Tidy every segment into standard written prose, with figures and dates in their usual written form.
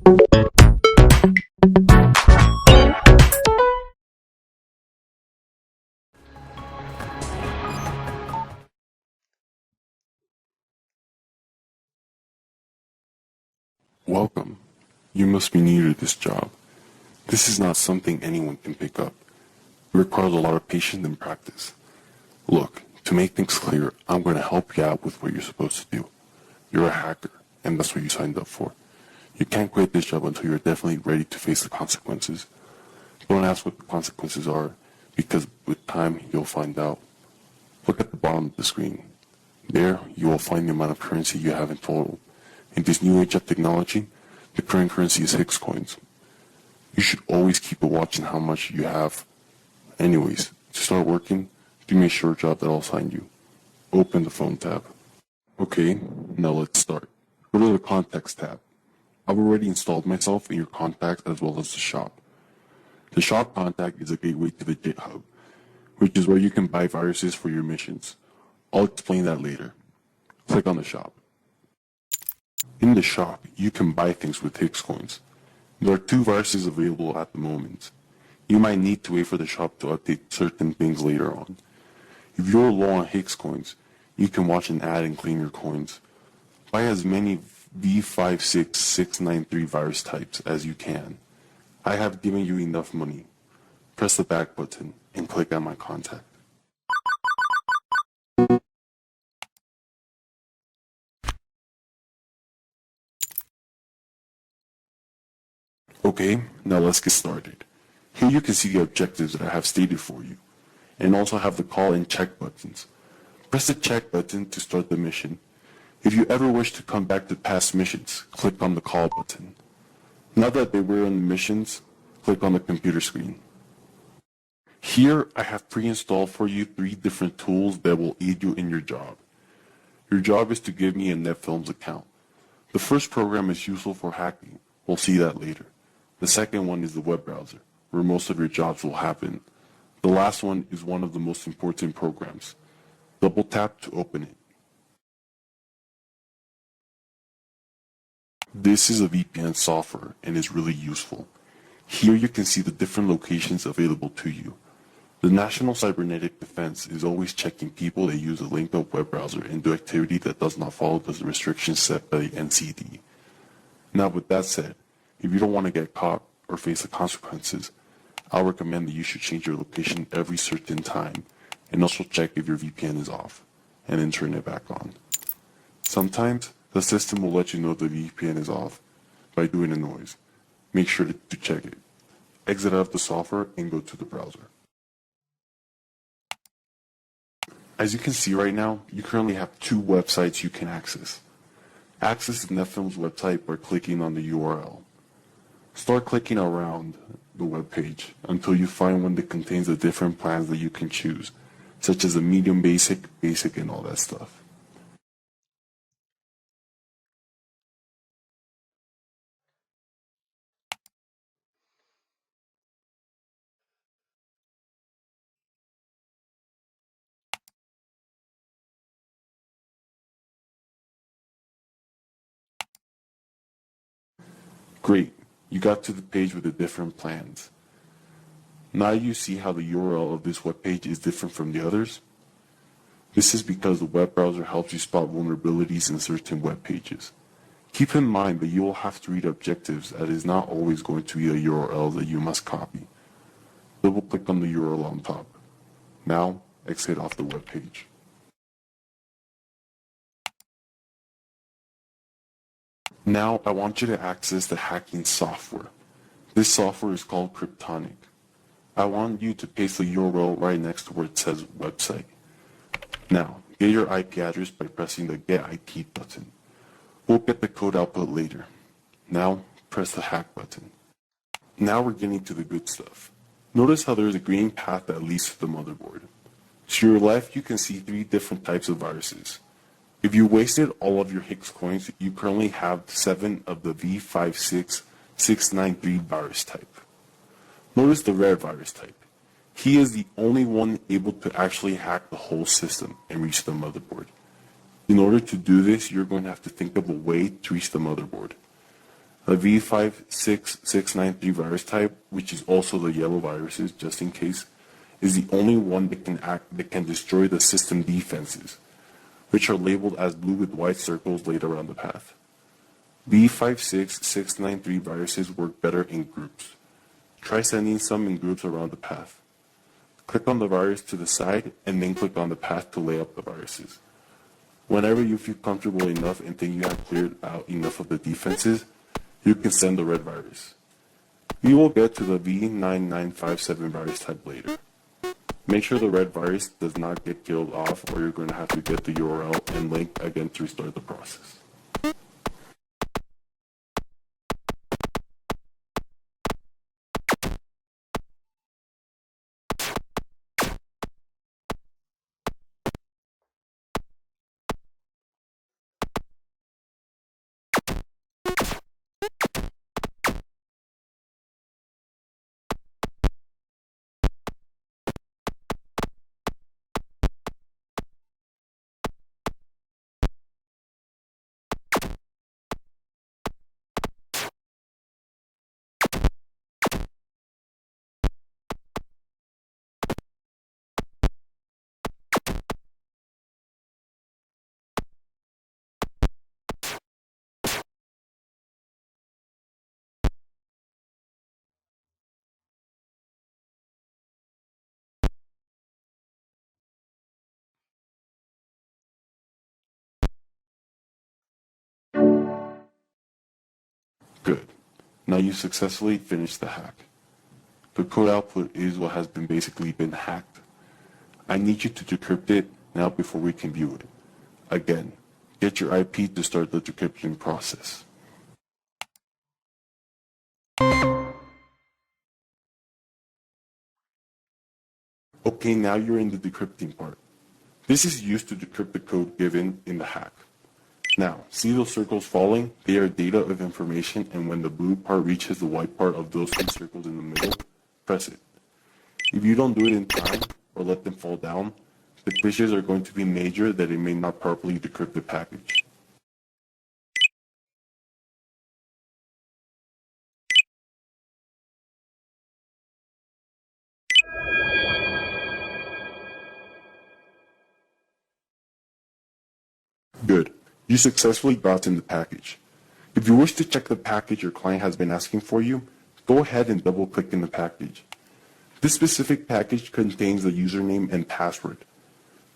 Welcome. You must be new to this job. This is not something anyone can pick up. It requires a lot of patience and practice. Look, to make things clear, I'm going to help you out with what you're supposed to do. You're a hacker, and that's what you signed up for. You can't quit this job until you're definitely ready to face the consequences. Don't ask what the consequences are, because with time, you'll find out. Look at the bottom of the screen. There, you will find the amount of currency you have in total. In this new age of technology, the current currency is Higgs coins. You should always keep a watch on how much you have. Anyways, to start working, do me a short job that I'll assign you. Open the phone tab. Okay, now let's start. Go to the contacts tab. I've already installed myself in your contacts as well as the shop. The shop contact is a gateway to the GitHub, which is where you can buy viruses for your missions. I'll explain that later. Click on the shop. In the shop, you can buy things with Higgs coins. There are 2 viruses available at the moment. You might need to wait for the shop to update certain things later on. If you're low on Higgs coins, you can watch an ad and claim your coins. Buy as many V56693 virus types as you can. I have given you enough money. Press the back button and click on my contact. Okay, now let's get started. Here you can see the objectives that I have stated for you, and also have the call and check buttons. Press the check button to start the mission. If you ever wish to come back to past missions, click on the call button. Now that they were on the missions, click on the computer screen. Here I have pre-installed for you 3 different tools that will aid you in your job. Your job is to give me a NetFilms account. The first program is useful for hacking. We'll see that later. The second one is the web browser, where most of your jobs will happen. The last one is one of the most important programs. Double tap to open it. This is a VPN software and is really useful. Here you can see the different locations available to you. The National Cybernetic Defense is always checking people that use a linked up web browser and do activity that does not follow the restrictions set by the NCD. Now with that said, if you don't want to get caught or face the consequences, I'll recommend that you should change your location every certain time and also check if your VPN is off and then turn it back on. Sometimes the system will let you know the VPN is off by doing a noise. Make sure to check it. Exit out of the software and go to the browser. As you can see right now, you currently have 2 websites you can access. Access the NetFilms website by clicking on the URL. Start clicking around the web page until you find one that contains the different plans that you can choose, such as the medium basic, and all that stuff. Great, you got to the page with the different plans. Now you see how the URL of this web page is different from the others? This is because the web browser helps you spot vulnerabilities in certain web pages. Keep in mind that you will have to read objectives, as it is not always going to be a URL that you must copy. Double click on the URL on top. Now, exit off the web page. Now I want you to access the hacking software. This software is called Cryptonic. I want you to paste the URL right next to where it says website. Now, get your IP address by pressing the Get IP button. We'll get the code output later. Now, press the hack button. Now we're getting to the good stuff. Notice how there is a green path that leads to the motherboard. To your left, you can see 3 different types of viruses. If you wasted all of your Higgs coins, you currently have 7 of the V56693 virus type. Notice the red virus type. He is the only one able to actually hack the whole system and reach the motherboard. In order to do this, you're going to have to think of a way to reach the motherboard. A V56693 virus type, which is also the yellow viruses, just in case, is the only one that can destroy the system defenses, which are labeled as blue with white circles laid around the path. V56693 viruses work better in groups. Try sending some in groups around the path. Click on the virus to the side and then click on the path to lay up the viruses. Whenever you feel comfortable enough and think you have cleared out enough of the defenses, you can send the red virus. We will get to the V9957 virus type later. Make sure the red virus does not get killed off, or you're going to have to get the URL and link again to restart the process. Good. Now you successfully finished the hack. The code output is what has basically been hacked. I need you to decrypt it now before we can view it. Again, get your IP to start the decryption process. Okay, now you're in the decrypting part. This is used to decrypt the code given in the hack. Now, see those circles falling? They are data of information, and when the blue part reaches the white part of those three circles in the middle, press it. If you don't do it in time, or let them fall down, the glitches are going to be major that it may not properly decrypt the package. Good. You successfully got in the package. If you wish to check the package your client has been asking for you, go ahead and double click in the package. This specific package contains the username and password.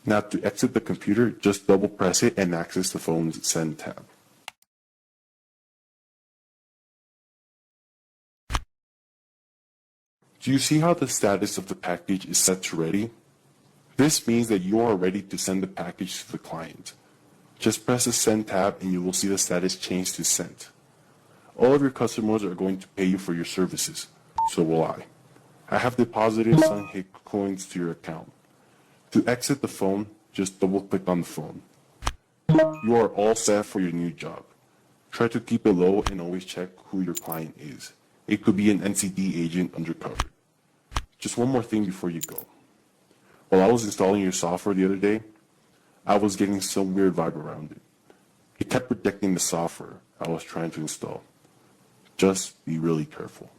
Now to exit the computer, just double press it and access the phone's Send tab. Do you see how the status of the package is set to ready? This means that you are ready to send the package to the client. Just press the Send tab and you will see the status change to Sent. All of your customers are going to pay you for your services, so will I. I have deposited some coins to your account. To exit the phone, just double click on the phone. You are all set for your new job. Try to keep it low and always check who your client is. It could be an NCD agent undercover. Just one more thing before you go. While I was installing your software the other day, I was getting some weird vibe around it. It kept rejecting the software I was trying to install. Just be really careful.